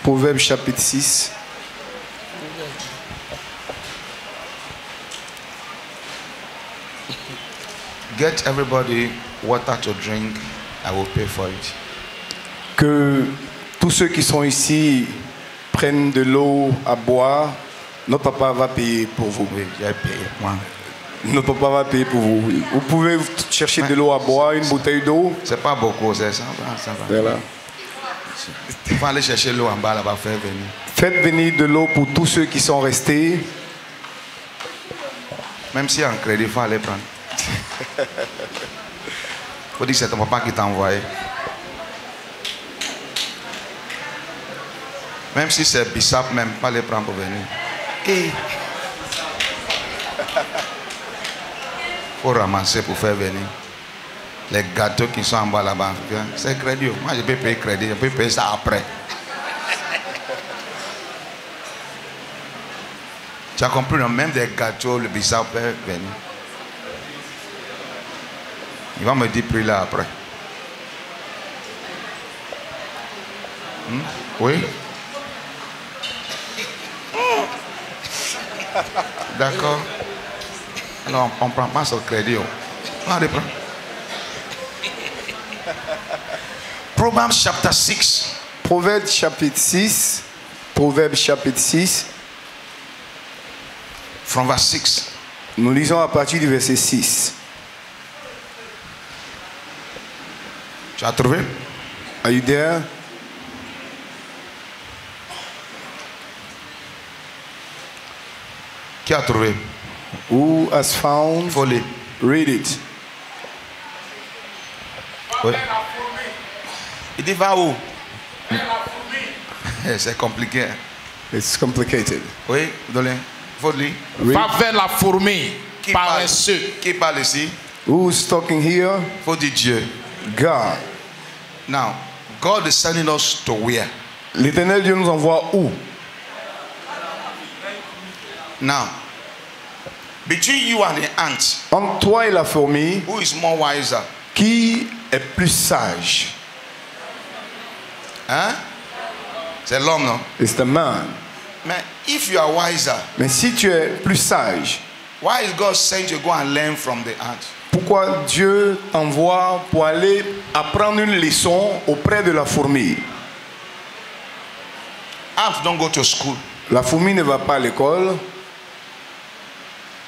Proverbe chapitre 6. Get everybody water to drink. I will pay for it. Que tous ceux qui sont ici prennent de l'eau à boire. Notre papa va payer pour vous. Oui, j'ai payé. Moi. Notre papa va payer pour vous. Vous pouvez chercher de l'eau à boire, une bouteille d'eau. C'est pas beaucoup, c'est ça. Ça va. Voilà. Il faut aller chercher l'eau en bas là-bas, faire venir. Faites venir de l'eau pour tous ceux qui sont restés. Même si en crédit, il faut aller prendre. Il faut dire que c'est ton papa qui t'a envoyé. Même si c'est Bissap, même pas les prendre pour venir. Il faut ramasser pour faire venir. Les gâteaux qui sont en bas là-bas, c'est crédit. Moi, je peux payer crédit, je peux payer ça après. Tu as compris, non? Même des gâteaux, le Bissap peut venir. Il va me dire prix là après. Oui? D'accord. Alors on ne prend pas ce crédit. On les prend. Proverbs chapter 6. Proverbe chapitre 6. Proverbe chapitre 6. From verse 6. Nous lisons à partir du verset 6. Tu as trouvé? Are you there? Qui a trouvé? Who has found? Faut lire. Read it. Oui. Il dit va où? C'est compliqué. It's complicated. Oui, Dolin. Faut lire. Va vers la fourmi, Qui parle? paresseux. Qui parle ici? Who's talking here? Faut dire Dieu. God. Now, God is sending us to where? L'Éternel Dieu nous envoie où? Now, between you and the ant, Entre toi et la fourmi, who is more wiser? qui est plus sage? Hein? C'est l'homme, non? It's the man. Mais if you are wiser, Mais si tu es plus sage, why is God saying to go and learn from the ant? pourquoi Dieu t'envoie pour aller apprendre une leçon auprès de la fourmi? Ants don't go to school. La fourmi ne va pas à l'école.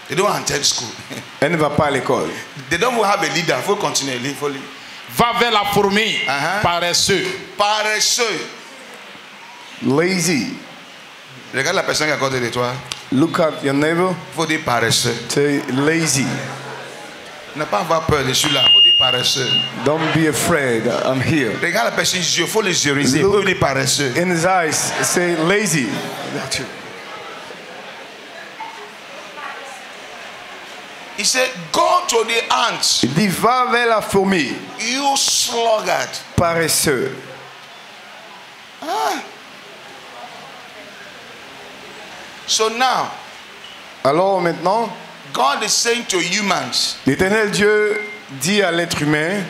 They don't attend school. Elle ne va pas à l'école. They don't have a leader. Faut continuer. Faut lire. Va vers la fourmi, Uh-huh. paresseux. Paresseux. Lazy. Regarde la personne qui est à côté de toi. Look at your neighbor. Faut dire paresseux. Say lazy. Ne pas avoir peur, je suis là. Faut dire paresseux. Don't be afraid. I'm here. Regarde la personne, il faut les yeux. Faut dire paresseux. In his eyes, say lazy. He said, go to the ants. Il dit, va vers la fourmi, You sluggard. paresseux. Ah. So now, Alors maintenant, God is saying to humans, l'Éternel Dieu dit à l'être humain,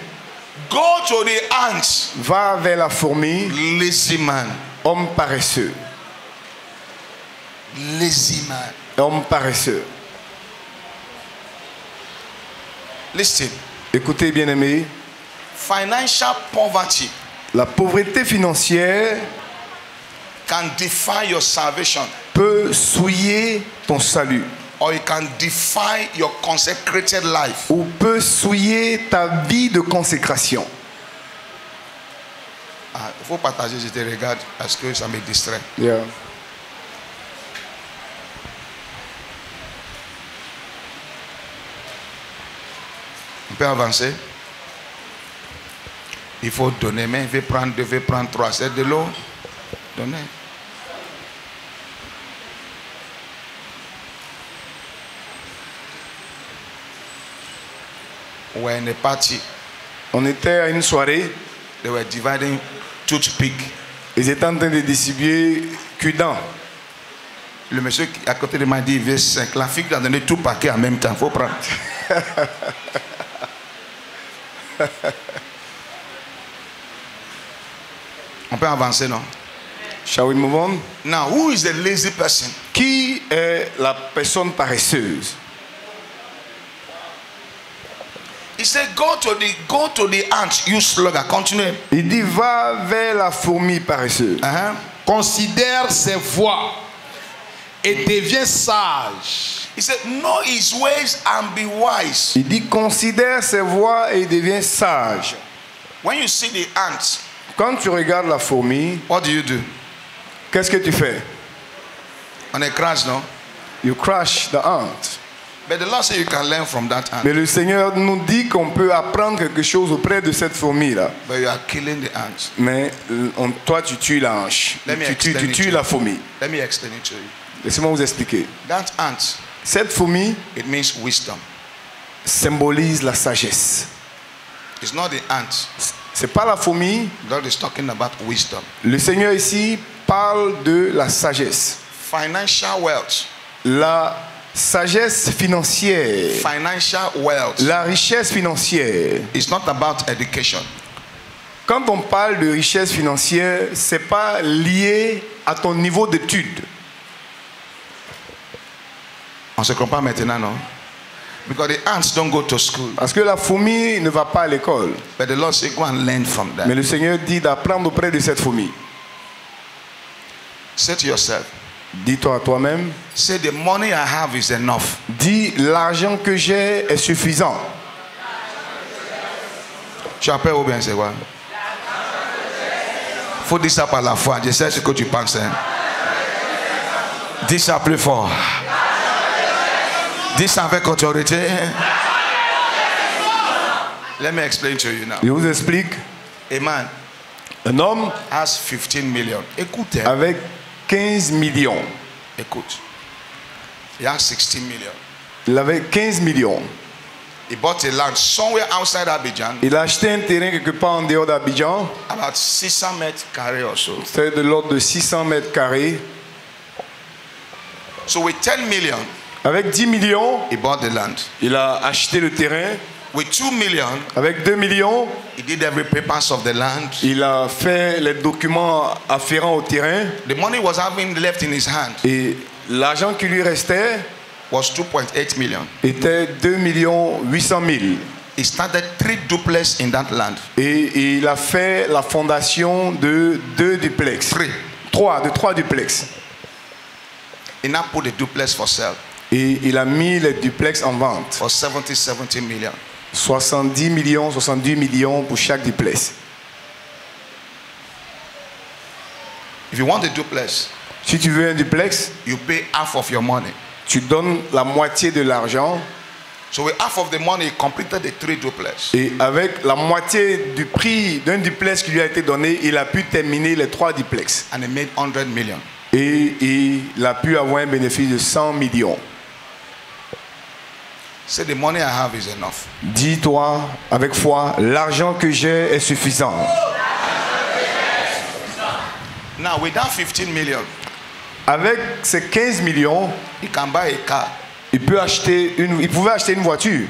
go to the ants. va vers la fourmi, Lazy man. homme paresseux. Lazy man. Homme paresseux. Listen. Écoutez, bien-aimés, Financial poverty la pauvreté financière can defy your salvation, peut souiller ton salut or it can defy your consecrated life. ou peut souiller ta vie de consécration. Ah, il faut partager, je te regarde parce que ça me distrait. Yeah. On peut avancer. Il faut donner, mais il veut prendre 2, veut prendre 3. C'est de l'eau. Donnez. Ouais, on est parti. On était à une soirée, They were dividing toothpick. ils étaient en train de distribuer cure-dents. Le monsieur à côté de moi dit il veut 5. La fille a donné tout paquet en même temps. Il faut prendre. On peut avancer, non? Shall we move on? Now, who is the lazy person? Qui est la personne paresseuse? He said, go to the ant, you sluggard. Continue. Il dit, va vers la fourmi paresseuse. Considère ses voies et deviens sage. He said, know his ways and be wise. Il dit, considère ses voies et deviens sage. When you see the ants, Quand tu regardes la fourmi, what do you do? qu'est-ce que tu fais? On a crash, no? You crush the ant. But the Lord said you can learn from that ant. Mais le Seigneur nous dit qu'on peut apprendre quelque chose auprès de cette fourmi-là. But you are killing the ants. Mais toi, tu tues la hanche. Tu tues la fourmi. Let me explain it to you. Laissez-moi vous expliquer. That ant, Cette fourmi it means wisdom. symbolise la sagesse. It's not the ant. C'est pas la fourmi. God is talking about wisdom. Le Seigneur ici parle de la sagesse. Financial wealth. La sagesse financière. Financial wealth. La richesse financière. It's not about education. Quand on parle de richesse financière, c'est pas lié à ton niveau d'études. On se comprend maintenant, non? Because the ants don't go to school. Parce que la fourmi ne va pas à l'école. But the Lord said, go and learn from Mais them. le Seigneur dit d'apprendre auprès de cette fourmi. Say to yourself, Dis-toi à toi-même. say the money I have is enough. Dis, l'argent que j'ai est suffisant. Tu appelles ou bien c'est quoi? Faut dire ça par la foi. Je sais ce que tu penses. Hein? Dis ça plus fort. Dis ça avec autorité. Let me explain to you now. Je vous explique. A man Un homme has 15 million. Écoute, hein? avec 15 millions. Écoute. He has 16 million. Il avait 15 millions. He bought a land somewhere outside Abidjan, Il a acheté un terrain quelque part en dehors d'Abidjan. about 600 mètres carrés or so. C'est de l'ordre de 600 mètres carrés. So with 10 million, Avec 10 millions, he bought the land. il a acheté le terrain. With 2 million, Avec 2 millions, he did every papers of the land. il a fait les documents afférents au terrain. The money was having left in his hand Et l'argent qui lui restait was 2.8 million. était 2 800 000. He started 3 duplex in that land. Et il a fait la fondation de 2 duplex. 3 duplex. He now put the duplex for sale Et il a mis les duplex en vente. for 70 million. 70 millions, 70 millions pour chaque duplex. If you want a duplex, Si tu veux un duplex, you pay half of your money. tu donnes la moitié de l'argent. So with half of the money, he completed the 3 duplex. Et avec la moitié du prix d'un duplex qui lui a été donné, il a pu terminer les 3 duplex. And he made 100 million. Et il a pu avoir un bénéfice de 100 millions. Say the money I have is enough. Dis-toi avec foi, l'argent que j'ai est suffisant. Now with that 15 million, Avec ces 15 millions, he can buy a car. il pouvait acheter une voiture.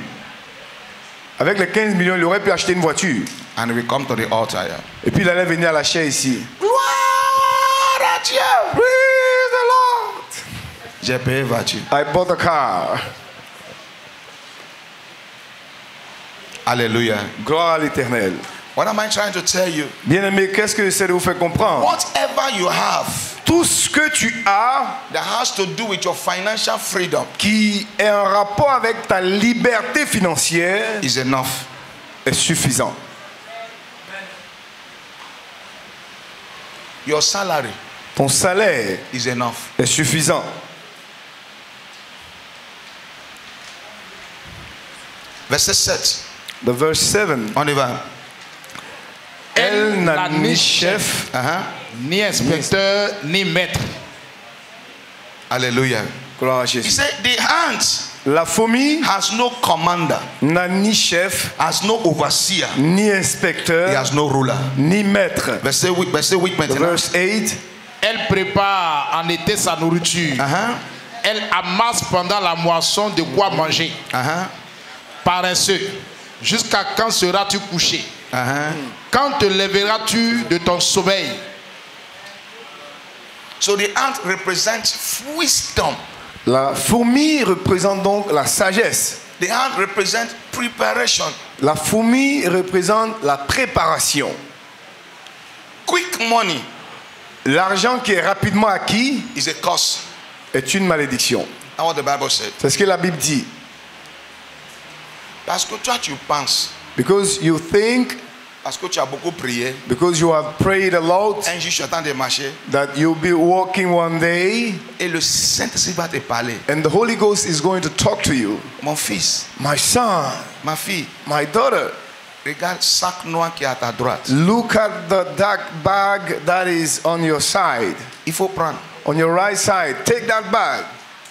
Avec les 15 millions, il aurait pu acheter une voiture. And we come to the altar here. Et puis il allait venir à la chair ici. Gloire à Dieu. Praise the Lord. J'ai payé voiture. I bought a car. Hallelujah. Gloire à l'Éternel. What am I trying to tell you? Bien-aimé, qu'est-ce que j'essaie de vous faire comprendre? Whatever you have Tout ce que tu as that has to do with your financial freedom qui est en rapport avec ta liberté financière is enough. est suffisant. Your salary Ton salaire is enough. est suffisant. Verset 7. The verse 7. On y va. Elle n'a ni chef, ni inspecteur, ni maître. Hallelujah. gloire à He Jésus. said the ant La fourmi has no commander, n'a ni chef, has no overseer, ni he inspecteur, has no ruler. ni maître. Verset 8 The maintenant. verse 8. Elle prépare en été sa nourriture. Elle amasse pendant la moisson de quoi manger. Paresseux, jusqu'à quand seras-tu couché? Quand te lèveras-tu de ton sommeil? So the ant represents wisdom. La fourmi représente donc la sagesse. The ant represents preparation. La fourmi représente la préparation. Quick money. L'argent qui est rapidement acquis is a curse. Est une malédiction. That's what the Bible said. C'est ce que la Bible dit. Parce que toi tu penses. Because you think. Parce que tu as beaucoup prié. Because you have prayed a lot. Un jour tu attends de marcher. That you'll be walking one day. Et le Saint-Esprit va te parler. And the Holy Ghost is going to talk to you. Mon fils. My son. Ma fille. My daughter. Regarde sac noir qui est à ta droite. Look at the dark bag that is on your side. Il faut prendre. On your right side. Take that bag.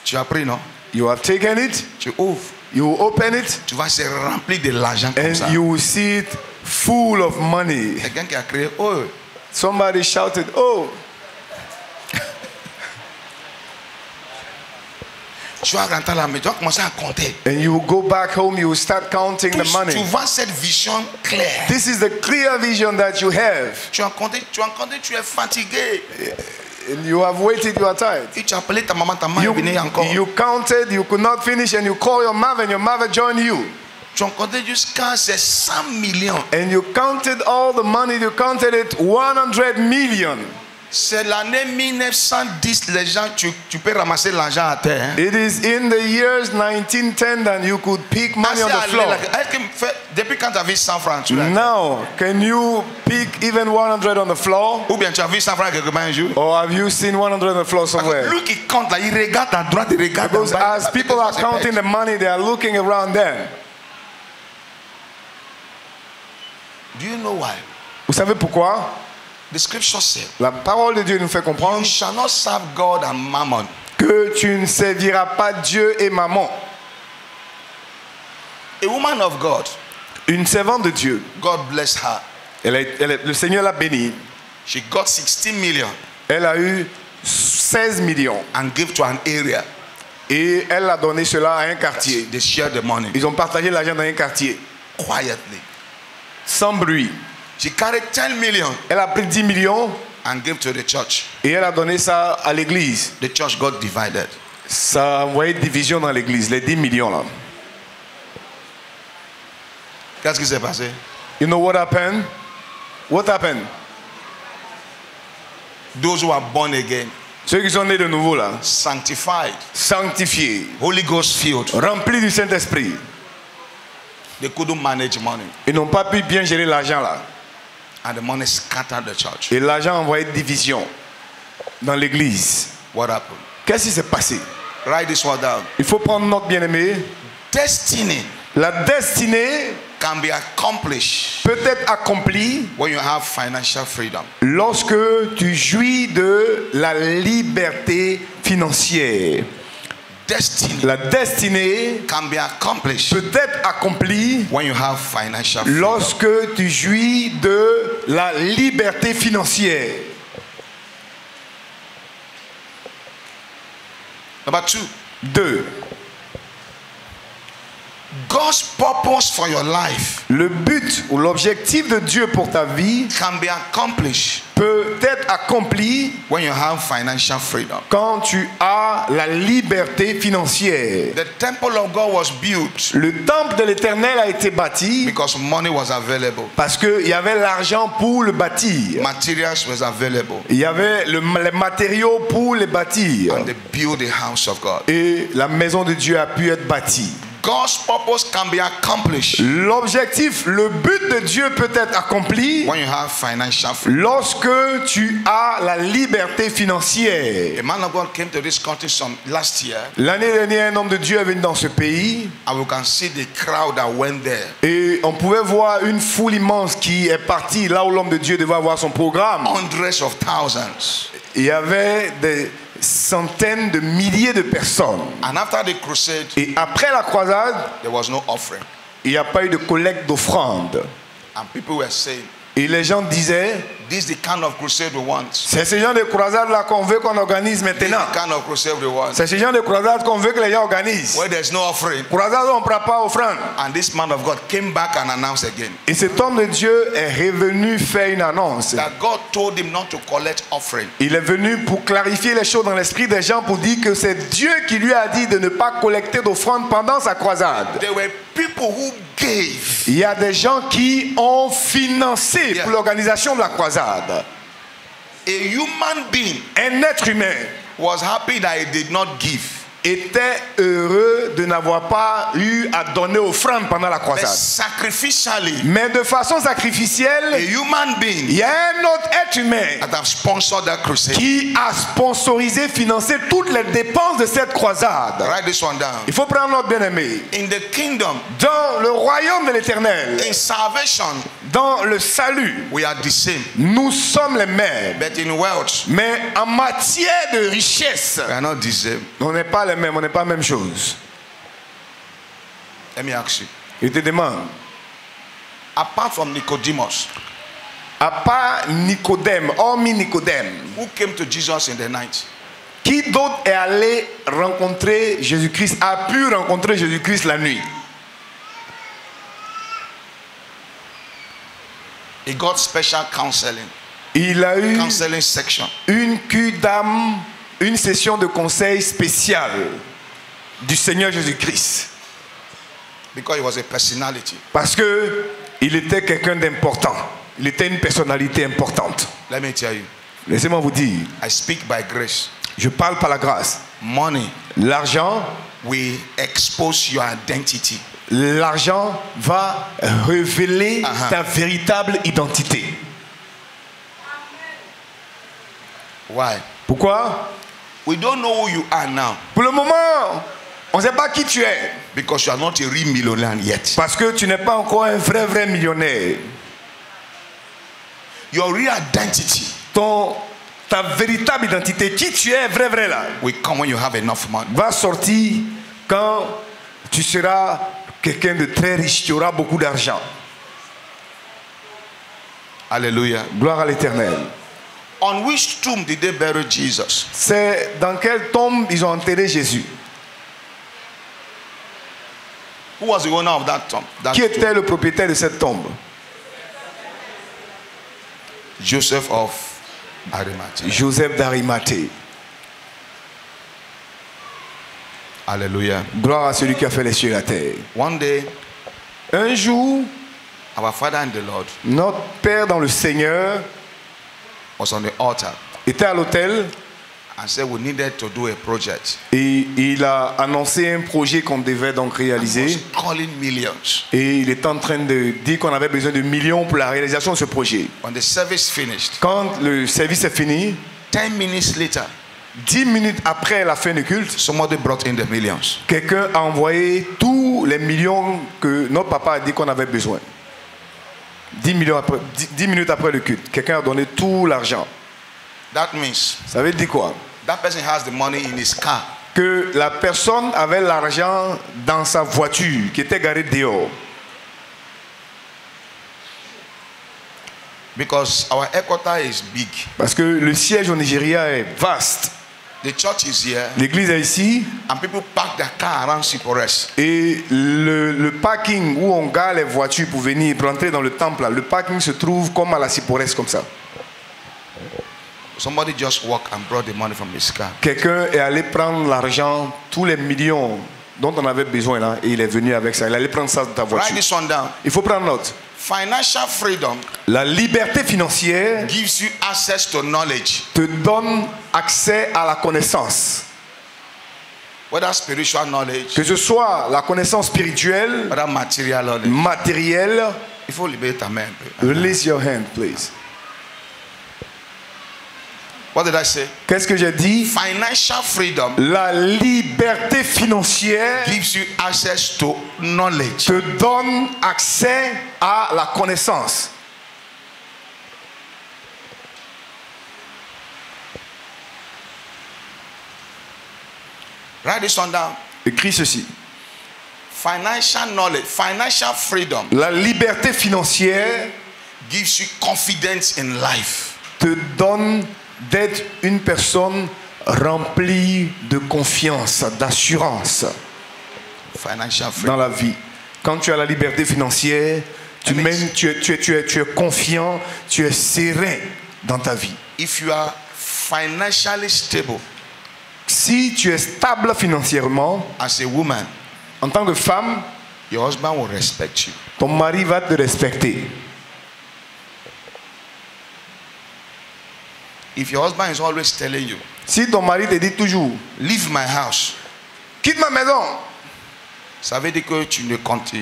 Tu as pris, non? You have taken it. Tu ouvres. You open it. Tu vas se remplir de l'argent comme ça. And you will see it full of money. Quelqu'un qui a crié, oh. Somebody shouted, oh. Tu vas rentrer à la maison, tu vas commencer à compter. And you will go back home, you will start counting the money. Tu vois cette vision claire. This is the clear vision that you have. Tu as compté, tu es fatigué. And you have waited, you are tired. Et tu as appelé ta maman est venue encore. You counted, you could not finish, and you call your mother, and your mother joined you. Tu as compté jusqu'à 100 millions. And you counted all the money, you counted it 100 million. C'est l'année 1910, les gens, tu peux ramasser l'argent à terre. Hein? It is in the years 1910 that you could pick money on the floor. Depuis quand tu as vu 100 francs? Now, can you pick even 100 on the floor? Ou bien tu as vu 100 francs quelque part un jour? Or have you seen 100 on the floor somewhere? Lui qui compte là, il regarde à droite, il regarde Because as people are counting the money, they are looking around them. Do you know why? Vous savez pourquoi? The scripture said, la parole de Dieu nous fait comprendre you shall not serve God and mammon. Que tu ne serviras pas Dieu et maman. A woman of God. Une servante de Dieu. God bless her. Le Seigneur l'a bénie. She got 16 million. Elle a eu 16 millions. And gave to an area. Et elle a donné cela à un quartier. They shared the money. Ils ont partagé l'argent dans un quartier. Quietly. Sans bruit. She carried 10 million. Elle a pris 10 millions. And gave to the church. Et elle a donné ça à l'église. The church got divided. Ça a envoyé division dans l'église, les 10 millions là. Qu'est-ce qui s'est passé? You know what happened? What happened? Those who are born again. Ceux qui sont nés de nouveau là. Sanctified. Sanctifiés. Holy Ghost filled. Remplis du Saint-Esprit. They couldn't manage money. Ils n'ont pas pu bien gérer l'argent là. And the money scattered the church. Et l'argent a envoyé division dans l'église. What happened? Qu'est-ce qui s'est passé? Write this one down. Il faut prendre note, bien-aimé. Destiny. La destinée can be accomplished. Peut être accomplie. When you have financial freedom. Lorsque tu jouis de la liberté financière. Destiny. La destinée can be accomplished. Peut être accomplie. When you have financial freedom. Lorsque tu jouis de la liberté financière. Number 2. God's purpose for your life. Le but ou l'objectif de Dieu pour ta vie can be accomplished. Peut être accompli when you have financial freedom. Quand tu as la liberté financière. The temple of God was built. Le temple de l'Éternel a été bâti because money was available. Parce que il y avait l'argent pour le bâtir. Materials was available. Il y avait les matériaux pour les bâtir. And they built the house of God. Et la maison de Dieu a pu être bâtie. God's purpose can be accomplished. L'objectif, le but de Dieu peut être accompli when you have financial freedom. Lorsque tu as la liberté financière. A man of God came to this country last year. L'année dernière, un homme de Dieu est venu dans ce pays. And we can see the crowd that went there. Et on pouvait voir une foule immense qui est partie là où l'homme de Dieu devait avoir son programme. Hundreds of thousands. Il y avait des centaines de milliers de personnes. And after the crusade, et après la croisade, there was no offering. Il n'y a pas eu de collecte d'offrande. And people were saying, Et les gens disaient, this is the kind of crusade we want. c'est ce genre de croisade là qu'on veut qu'on organise maintenant. This is the kind of crusade we want. C'est ce genre de croisade qu'on veut que les gens organisent. Where there's no offering. Croisade où on ne prend pas offrande. And this man of God came back and announced again. Et cet homme de Dieu est revenu faire une annonce. That God told him not to collect offering. Il est venu pour clarifier les choses dans l'esprit des gens, pour dire que c'est Dieu qui lui a dit de ne pas collecter d'offrande pendant sa croisade. There were people who gave. Il y a des gens qui ont financé pour l'organisation de la croisade. A human being, un être humain, was happy that he did not give. Était heureux de n'avoir pas eu à donner offrande pendant la croisade. Sacrificially, mais de façon sacrificielle, a human being, il y a un autre être humain that have sponsored that crusade, qui a sponsorisé, financé toutes les dépenses de cette croisade. Write this one down. Il faut prendre notre bien-aimé. In the kingdom, dans le royaume de l'Éternel, in salvation, dans le salut, we are the same. Nous sommes les mêmes. But in wealth, mais en matière de richesse, we are not the same. On n'est pas les mêmes, on n'est pas la même chose. Let me ask you. Je te demande. Apart from Nicodemus, à part Nicodème, hormis Nicodème, who came to Jesus in the night? Qui d'autre est allé rencontrer Jésus-Christ, a pu rencontrer Jésus-Christ la nuit? He got special counseling. Il a eu counseling section. Une QDAM, une session de conseil spécial du Seigneur Jésus-Christ. Because he was a personality. Parce que il était quelqu'un d'important. Il était une personnalité importante. Let me tell you. Laissez-moi vous dire. I speak by grace. Je parle par la grâce. Money. L'argent will expose your identity. L'argent va révéler ta véritable identité. Why? Pourquoi? We don't know who you are now. Pour le moment, on ne sait pas qui tu es. Because you are not a real millionaire yet. Parce que tu n'es pas encore un vrai millionnaire. Your real identity. Ta véritable identité, qui tu es, vrai là, will come when you have enough money. Va sortir quand tu seras quelqu'un de très riche, tu auras beaucoup d'argent. Alléluia. Gloire à l'Éternel. On which tomb did they bury Jesus? C'est dans quelle tombe ils ont enterré Jésus? Who was the owner of that tomb? Qui était le propriétaire de cette tombe? Joseph of Arimathée. Joseph d'Arimathée. Alléluia. Gloire à celui qui a fait les cieux et la terre. One day, un jour, our Father in the Lord, notre Père dans le Seigneur, was on the altar. Était à l'autel. And said we needed to do a project. Et il a annoncé un projet qu'on devait donc réaliser. Calling millions. Et il est en train de dire qu'on avait besoin de millions pour la réalisation de ce projet. When the service finished, quand le service est fini, 10 minutes later, 10 minutes après la fin du culte, somebody brought in the millions. Quelqu'un a envoyé tous les millions que notre papa a dit qu'on avait besoin. 10 minutes après le culte, quelqu'un a donné tout l'argent. That means, ça veut dire quoi? That person has the money in his car. Que la personne avait l'argent dans sa voiture qui était garée dehors. Because our headquarters is big. Parce que le siège au Nigeria est vaste. The church is here. L'église est ici. And people park their car around Cyprus. Et le parking où on gare les voitures pour venir pour entrer dans le temple, là, le parking se trouve comme à la Cyprus comme ça. Somebody just walked and brought the money from his car. Quelqu'un est allé prendre l'argent, tous les millions dont on avait besoin là, et il est venu avec ça. Il allait prendre ça de ta voiture. Write this one down. Il faut prendre note. Financial freedom. La liberté financière gives you access to knowledge. Te donne accès à la connaissance. Whether spiritual knowledge. Que ce soit la connaissance spirituelle, whether material knowledge. Matérielle. Il faut libérer ta main. Release your hand, please. What did I say? Qu'est-ce que j'ai dit? Financial freedom. La liberté financière gives you access to knowledge. Te donne accès à la connaissance. Write this one down. Écris ceci. Financial knowledge, financial freedom. La liberté financière gives you confidence in life. Te donne d'être une personne remplie de confiance, d'assurance Financial freedom. dans la vie. Quand tu as la liberté financière, tu es confiant, tu es serein dans ta vie. If you are financially stable Si tu es stable financièrement, as a woman, en tant que femme, your husband will respect you. ton mari va te respecter. If your husband is always telling you, Si ton mari te dit toujours, leave my house, quitte ma maison, ça veut dire que tu ne comptes.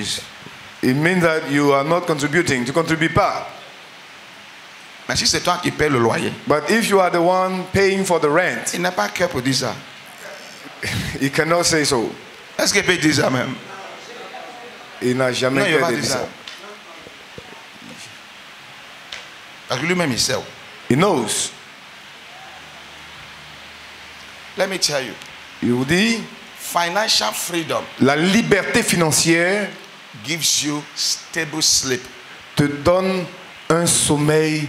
it means that you are not contributing. Tu ne contribues pas. Mais si c'est toi qui paies le loyer, But if you are the one paying for the rent, il n'a pas cœur pour dire ça. he cannot say so. Est-ce qu'il peut dire ça même? Il n'a jamais Non, il va fait de dire ça. ça. Parce que lui-même, il sait. He knows. Let me tell you, Il vous dit, financial freedom la liberté financière gives you stable sleep. te donne un sommeil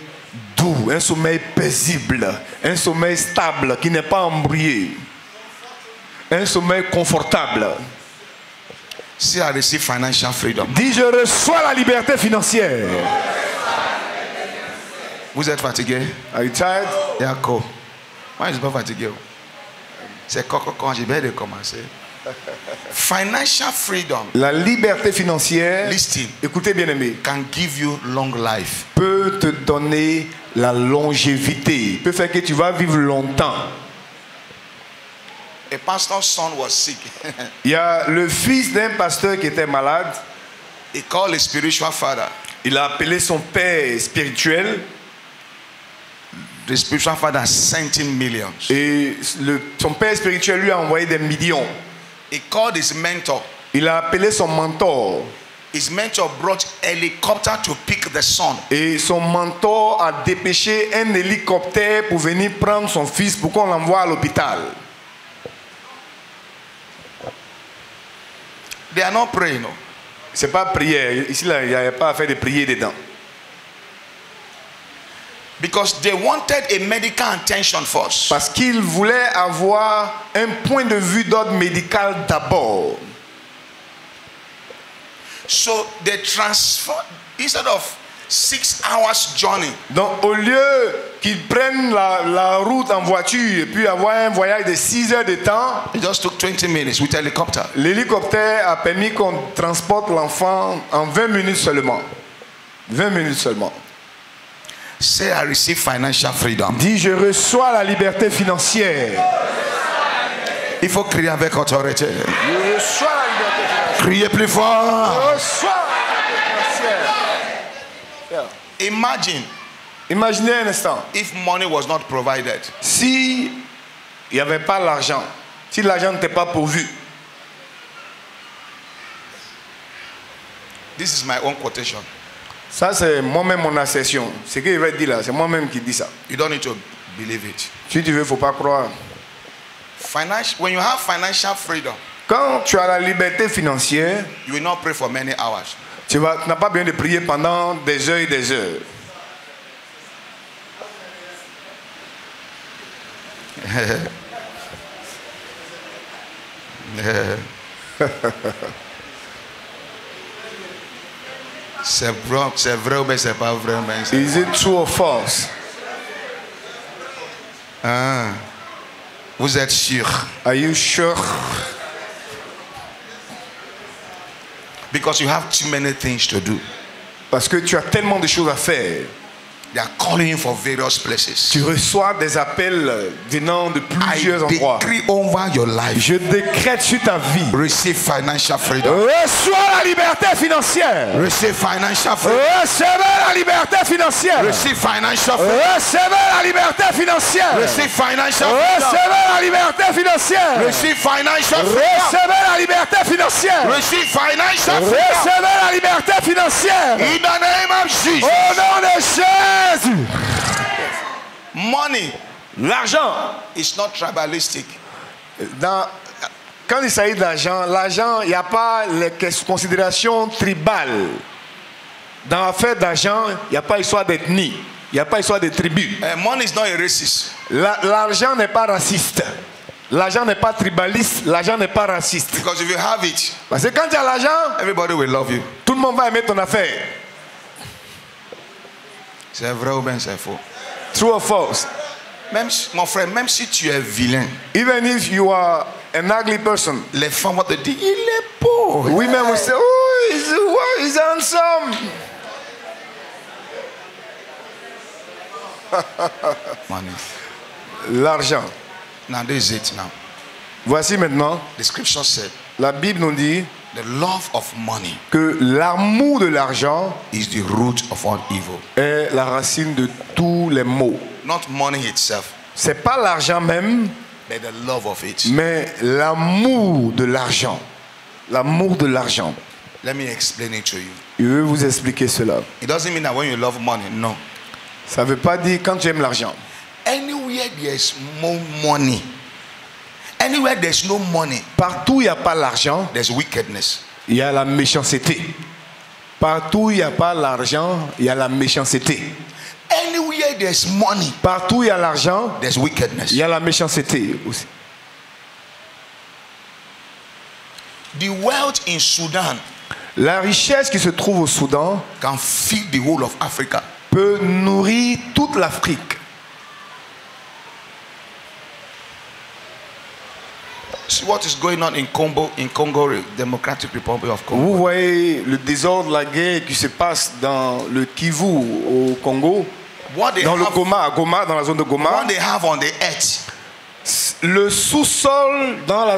doux, un sommeil paisible, un sommeil stable qui n'est pas embrouillé, un sommeil confortable. See, I receive financial freedom. Dis, je reçois la liberté financière. Vous êtes fatigué? Are you tired? Yako. Moi, je ne suis pas fatigué. C'est quand je vais de commencer. Financial freedom, La liberté financière, listen, écoutez bien aimé, can give you long life. peut te donner la longévité, peut faire que tu vas vivre longtemps. A pastor's son was sick. Il y a le fils d'un pasteur qui était malade. He called his spiritual father. Il a appelé son père spirituel The spiritual father sent him millions. et son père spirituel lui a envoyé des millions. He called his mentor. Il a appelé son mentor His mentor brought helicopter to pick the son. et son mentor a dépêché un hélicoptère pour venir prendre son fils pour qu'on l'envoie à l'hôpital. They are not praying. No? C'est pas prière. Ici, là, il n'y a pas à faire de prière dedans. Because they wanted a medical attention first. Parce qu'il voulait avoir un point de vue d'ordre médical d'abord. So they transferred, instead of 6 hours journey, Donc, au lieu qu'ils prennent la route en voiture et puis avoir un voyage de 6 heures de temps, it just took 20 minutes with helicopter. l'hélicoptère a permis qu'on transporte l'enfant en 20 minutes seulement. 20 minutes seulement. Say, I receive financial freedom. Dis, je reçois la liberté financière. Il faut crier avec autorité. Je reçois la liberté financière. Criez plus fort. Je reçois la liberté financière. Imagine Imaginez un instant. if money was not provided. Si il n'y avait pas l'argent, si l'argent n'était pas pourvu, This is my own quotation. ça c'est moi-même mon assertion. Ce qu'il va dire là, c'est moi-même qui dis ça. You don't need to believe it. Si tu veux, il ne faut pas croire. When you have financial freedom, Quand tu as la liberté financière, you will not pray for many hours. tu n'as pas besoin de prier pendant des heures et des heures. C'est vrai ou bien c'est pas vrai? Is it true or false? Ah, vous êtes sûr? Are you sure? Because you have too many things to do. Parce que tu as tellement de choses à faire. They are calling you for various places. Tu reçois des appels venant de plusieurs endroits. I decree over your life. Je décrète sur ta vie. Receive financial freedom. Reçois la liberté financière. Receive financial freedom. Recevez la liberté financière. Receive financial freedom. Recevez la liberté financière. Receive financial freedom. Recevez la liberté financière. Receive financial freedom. Recevez la liberté financière. Receive financial freedom. Recevez la liberté financière. In the name of Jesus. Au nom de Jésus. Money L'argent. is not tribalistic. Quand il s'agit d'argent, l'argent, il n'y a pas les considérations tribales. Dans l'affaire d'argent, il n'y a pas histoire d'ethnie. Il n'y a pas histoire de tribu. Money is not a racist. L'argent n'est pas raciste. L'argent n'est pas tribaliste. L'argent n'est pas raciste. Because if you have it, parce que quand tu as l'argent, everybody will love you. Tout le monde va aimer ton affaire. C'est vrai ou bien c'est faux? True or false? Même, mon frère, même si tu es vilain, even if you are an ugly person, les femmes vont te dire, il est beau. Oui, même vous say, oh, he's handsome. Money. L'argent. Now this is it now. Voici maintenant. The scripture said, la Bible nous dit the love of money que l'amour de l'argent is the root of all evil. Est la racine de tous les maux. Not money itself. C'est pas l'argent même, but the love of it. Mais l'amour de l'argent. L'amour de l'argent. Let me explain it to you. Je vais vous expliquer cela. It doesn't mean that when you love money, no. Ça veut pas dire quand tu aimes l'argent. Anywhere there's more money. Anywhere there's no money. Partout il n'y a pas l'argent. There's wickedness. Il y a la méchanceté. Partout il n'y a pas l'argent, il y a la méchanceté. Anywhere there's money. Partout il y a l'argent. There's wickedness. Il y a la méchanceté aussi. The wealth in Sudan. La richesse qui se trouve au Soudan can feed the whole of Africa. Peut nourrir toute l'Afrique. See what is going on in Congo, Democratic Republic of Congo. Vous voyez le désordre, la guerre qui se passe dans le Kivu au Congo, dans le Goma, dans la zone de Goma. What they have on the earth. Le sous-sol dans la